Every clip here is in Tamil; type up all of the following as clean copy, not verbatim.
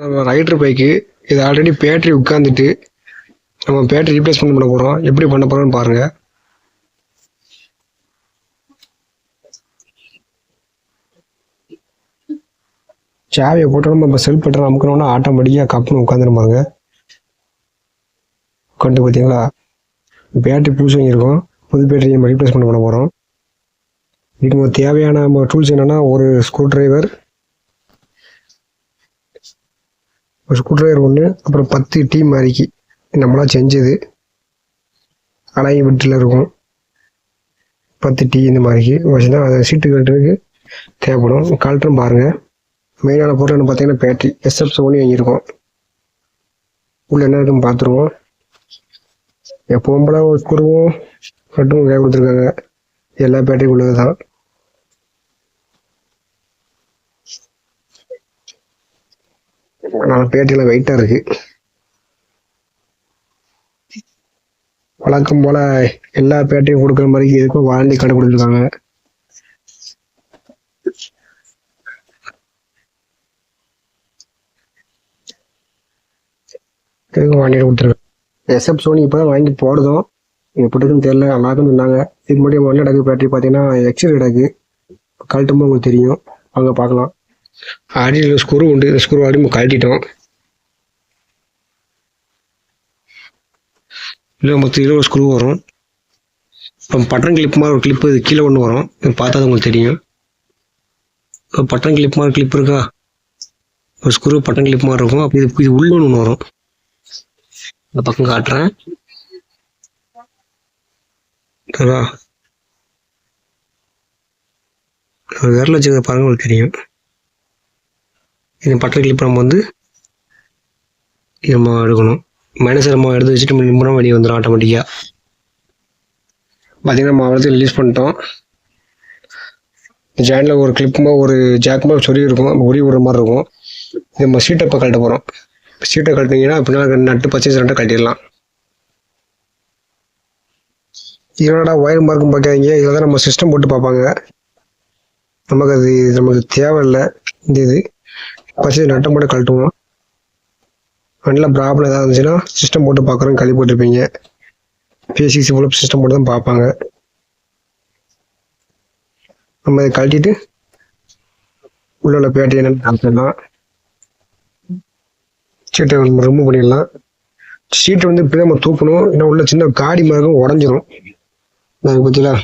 நம்ம ரைடர் பைக்கு இது ஆல்ரெடி பேட்டரி உட்காந்துட்டு நம்ம பேட்டரி ரீப்ளேஸ்மெண்ட் பண்ண போகிறோம். எப்படி பண்ண போகிறோம்னு பாருங்கள். சாவியை போட்டு நம்ம செல்ஃப் பட்டன் அமுக்கணும்னா ஆட்டோமேட்டிக்காக கப்புன்னு உட்காந்துரும் பாருங்க. உட்காந்து பார்த்தீங்களா, பேட்டரி புதுசு வாங்கியிருக்கோம். புது பேட்டரி நம்ம ரீப்ளேஸ்மெண்ட் பண்ண போகிறோம். இதுக்கு நமக்கு தேவையான நம்ம டூல்ஸ் என்னென்னா, ஒரு ஸ்க்ரூ டிரைவர் ஒன்று, அப்புறம் 10 டீ மாதிரிக்கு நம்மளாம் செஞ்சது அலாய் வீட்டில் இருக்கும். 10 டீ இந்த மாதிரிக்கு வச்சுன்னா அதை சீட்டு கட்டுறதுக்கு தேவைப்படும். கழட்டுன்னு பாருங்கள். மெயினான பொருள் என்ன பார்த்தீங்கன்னா பேட்டரி SF Sony வாங்கியிருக்கோம். உள்ள என்ன இருக்குன்னு பார்த்துருவோம். எப்பவும் போல ஒரு ஸ்க்ரூவும் நட்டும் கை கொடுத்துருக்காங்க. எல்லா பேட்டரி உள்ளது தான். ஆனால் பேட்டரியில் வெயிட்டாக இருக்கு. வழக்கம் போல எல்லா பேட்டரியும் கொடுக்குற மாதிரி இதுக்கும் வாரண்டி கார்டு கொடுத்துருக்காங்க. இதுக்கும் வாரண்டி கொடுத்துருக்காங்க. SF Sony இப்போ தான் வாங்கி போடுதோம். எப்படி இருக்குன்னு தெரியல, நல்லா இருக்குன்னு சொன்னாங்க. இதுக்கு முன்னாடி ஒன்று இடக்கு பேட்டரி பார்த்தீங்கன்னா எக்ஸல் இடக்கு கழட்டும்போது உங்களுக்கு தெரியும். அங்கே பார்க்கலாம். ஆடியில் ஸ்க்ரூ உண்டு. இந்த ஸ்க்ரூ ஆடி கழட்டிட்டோம். இல்லை மொத்தம் 20 ஸ்க்ரூ வரும். இப்போ பட்டன் கிளிப் மாதிரி ஒரு கிளிப்பு இது கீழே ஒன்று வரும். இது பார்த்தா தான் உங்களுக்கு தெரியும். இப்போ பட்டன் கிளிப் மாதிரி கிளிப் இருக்கா, ஒரு ஸ்க்ரூ பட்டன் கிளிப் மாதிரி இருக்கும். அப்படி இது உள்ள ஒன்று வரும். இந்த பக்கம் காட்டுறேன். விரல வச்சு பாருங்க, உங்களுக்கு தெரியும். இந்த பட்டன் கிளிப் நம்ம நம்ம எடுக்கணும். மைனஸ் நம்ம எடுத்து வச்சுட்டு நிமிடம் வெளியே வந்துடும் ஆட்டோமேட்டிக்காக. பார்த்தீங்கன்னா நம்ம அவ்வளோத்தையும் ரிலீஸ் பண்ணிட்டோம். ஜாயிண்டில் ஒரு கிளிப்புமாக ஒரு ஜாக் மாதிரி சொறி இருக்கும், உரி விடுற மாதிரி இருக்கும். இது நம்ம சீட்டை இப்போ கழட்ட போகிறோம். சீட்டை கழட்டிங்கன்னா அப்படின்னா நட்டு பச்சை ரெண்டை கழட்டிடலாம். இதனோட ஒயர் மார்க்கும் பார்க்காதீங்க. இதில் தான் நம்ம சிஸ்டம் போட்டு பார்ப்பாங்க. நமக்கு தேவையில்லை. இந்த இது பச்சை நட்டை மட்டும் கழட்டுவோம். நல்ல ப்ராப்ளம் ஏதாவது இருந்துச்சுன்னா சிஸ்டம் போட்டு பார்க்குறோம், கழி போட்டிருப்பீங்க. பேசிக்ஸ் இவ்வளோ சிஸ்டம் போட்டு தான் பார்ப்பாங்க. நம்ம இதை கழட்டிட்டு உள்ள பேட்டரி என்னன்னு காமிச்சிடலாம். சீட்டை ரிமூவ் பண்ணிடலாம். சீட்டை இப்படி நம்ம தூக்கணும், ஏன்னா உள்ள சின்ன காடி மாதிரி உடஞ்சிரும். பற்றிலாம்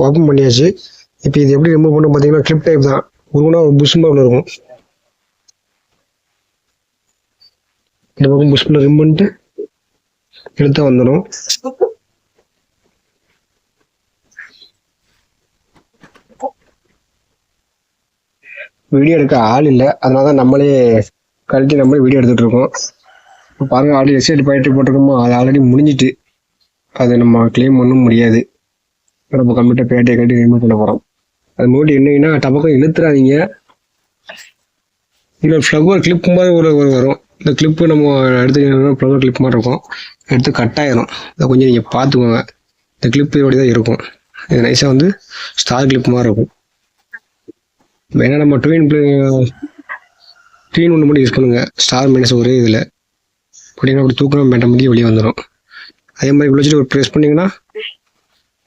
ஓப்பன் பண்ணியாச்சு. இப்போ இது எப்படி ரிமூவ் பண்ணணும் பார்த்தீங்கன்னா கிளிப் டைப் தான். உருவனா ஒரு புஷ்மா ஒன்று இருக்கும். இந்த பக்கம் புஷ்மில் ரிமூவ் பண்ணிட்டு எடுத்து வந்துடும். வீடியோ எடுக்க ஆள் இல்லை, அதனால தான் நம்மளே கழட்டி நம்மளே வீடியோ எடுத்துகிட்டு இருக்கோம். இப்போ பாருங்கள், ஆல்ரெடி எஸ்ஐடி பேட்டரி போட்டிருக்கோமோ அது ஆல்ரெடி முடிஞ்சிட்டு. அது நம்ம கிளைம் பண்ணவும் முடியாது. நம்ம கம்ப்யூட்டர் பேட்டரியை கட்டி ரிமூவ் பண்ண போகிறோம். அது மூடி என்னங்கன்னா டபக்கம் இழுத்துறாதீங்க. இதில் ஃப்ளவர் கிளிப் மாதிரி ஒரு வரும். இந்த கிளிப்பு நம்ம எடுத்து ஃப்ளவர் கிளிப் மாதிரி இருக்கும், எடுத்து கட் ஆயிரும். அதை கொஞ்சம் நீங்கள் பார்த்துக்கோங்க. இந்த கிளிப் இதோட தான் இருக்கும். இது நைஸாக ஸ்டார் கிளிப் மாதிரி இருக்கும். வேணா நம்ம ட்வீன் ஒன்று மட்டும் யூஸ் பண்ணுங்க. ஸ்டார் மைனஸ் ஒரே இதில் அப்படின்னா அப்படி தூக்கணும், மேட்ட முடிய வெளியே வந்துடும். அதே மாதிரி விழிச்சிட்டு ஒரு ப்ரெஸ் பண்ணிங்கன்னா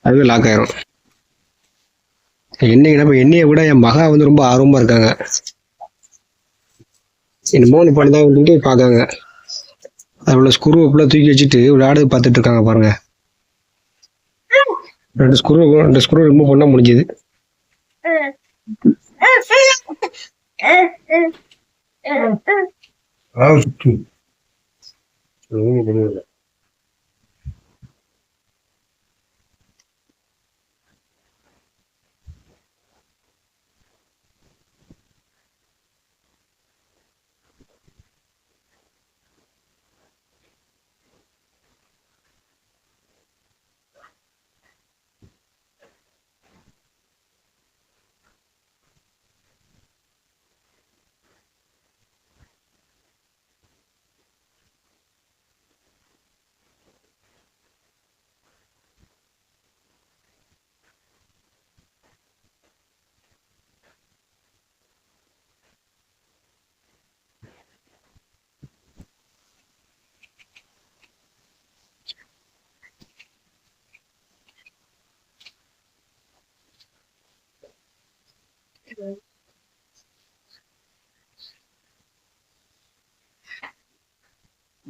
அதுவே லாக் ஆயிரும். இப்போ எண்ணெயை விட என் மகா ரொம்ப ஆர்வமாக இருக்காங்க. என்னமோ ஒன்று பண்ணிதான் பார்க்காங்க. அதோட ஸ்க்ரூ ஃபுல்லாக தூக்கி வச்சுட்டு விளையாடு பார்த்துட்டு இருக்காங்க பாருங்க. 2 ஸ்க்ரூ ரிமூவ் பண்ணால் முடிஞ்சுது.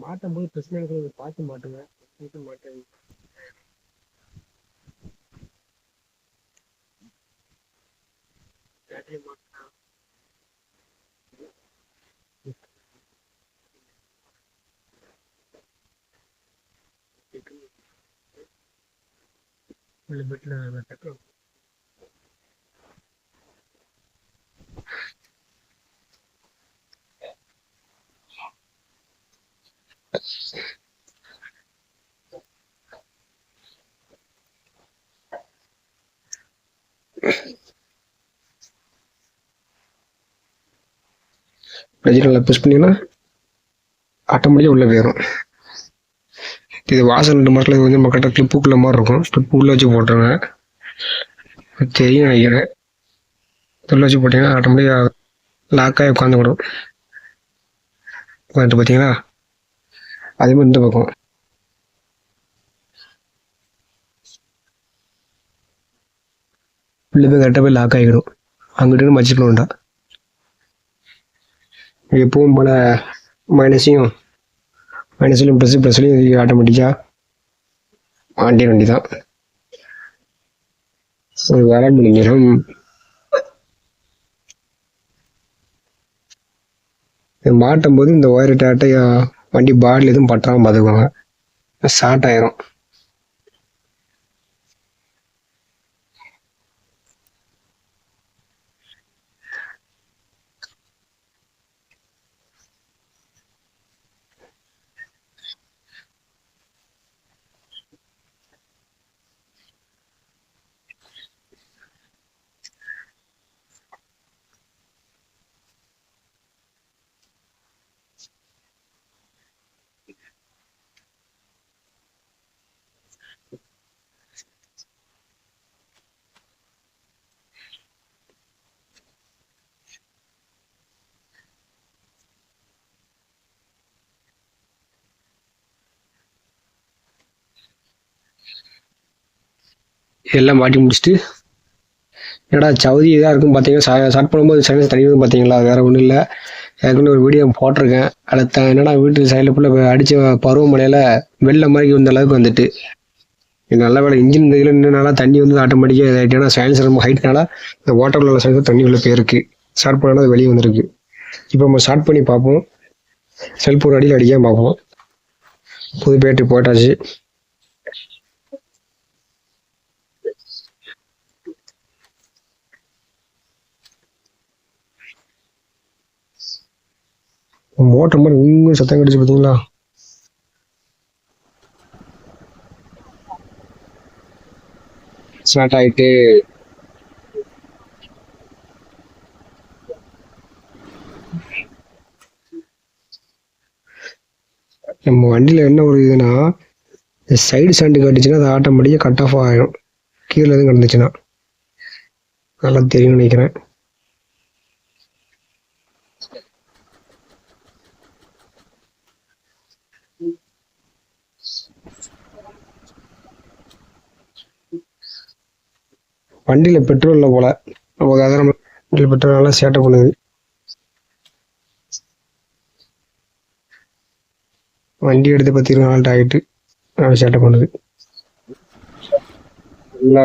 மாட்டும் போது பிரச்சனை இருக்கிறது பார்த்து மாட்டுங்க. மாட்டேன். நல்லா புஷ் பண்ணிங்கன்னா ஆட்டோமேட்டிக்காக உள்ளே போயிடும். இது வாசல் 2 மாதத்தில் வந்து நம்ம கரெக்டாக கிளிப்புக்குள்ள மாதிரி இருக்கும். கிளிப்புக்குள்ளே வச்சு போட்டுருங்க. தெரியும் நினைக்கிறேன். உள்ள வச்சு போட்டிங்கன்னா ஆட்டோமேட்டிக்காக லாக்காகி உட்காந்துவிடும். உட்காந்துட்டு பார்த்தீங்களா, அதே மாதிரி இந்த பக்கம் உள்ளே போய் கரெக்டாக போய் லாக் ஆகிடும். அங்கிட்டு மச்சிக்க வேண்டாம். எப்பவும் போல் மைனஸையும் ப்ளஸ்லையும் ஆட்டோமேட்டிக்காக மாட்டிட வேண்டிதான். வேலை முடிஞ்சிடும். மாட்டும் போது இந்த ஒயர் டாட்டை வண்டி பாடியில் எதுவும் பற்றாமல் பார்த்துக்குவாங்க. ஷார்ட் ஆயிரும். எல்லாம் மாட்டி முடிச்சுட்டு என்னடா சவுதி இதாக இருக்கும் பார்த்தீங்கன்னா, ஸ்டார்ட் பண்ணும்போது சைலன்ஸ் தண்ணி வந்து பார்த்தீங்களா, வேறு ஒன்றும் இல்லை. ஏற்கனவே ஒரு வீடியோ போட்டிருக்கேன். அடுத்த என்னடா வீட்டு சைடில் ஃபுல்லாக அடித்த பருவமழையில் வெள்ளம் மாதிரி வந்த அளவுக்கு வந்துட்டு, இது நல்ல வேலை இன்ஜின் இந்த இதில் நின்றனால தண்ணி வந்து ஆட்டோமேட்டிக்காக இதாகிட்டு. ஏன்னா சைலன்ஸ் ரொம்ப ஹைட்னால இந்த வாட்டரில் உள்ள சைலன்ஸ் தண்ணி உள்ள போயிருக்கு. ஸ்டார்ட் பண்ணாலும் அது வெளியே வந்துருக்கு. இப்போ நம்ம ஸ்டார்ட் பண்ணி பார்ப்போம். செல்ஃப் ஒரு அடியில் அடிக்காமல் பார்ப்போம். புது பேட்டரி போட்டாச்சு. மோட்டர் மாதிரி இன்னும் சத்தம் கடிச்சு பார்த்தீங்களா? ஸ்டார்ட் ஆகிட்டு நம்ம வண்டியில் என்ன ஒரு இதுனா, சைடு சாண்டு கட்டுச்சுன்னா அது ஆட்டோமேட்டிக்காக கட் ஆஃப் ஆகிடும். கீழே எதுவும் கிடந்துச்சுன்னா நல்லா தெரியும்னு நினைக்கிறேன். வண்டியில் பெட்ரோல் இல்லை போல, நமக்காக நம்ம வண்டியில் பெட்ரோல் நல்லா சேட்டை பண்ணுது. வண்டி எடுத்து 10-20 நாள் ஆகிட்டு நல்லா சேட்டை பண்ணுது. நல்லா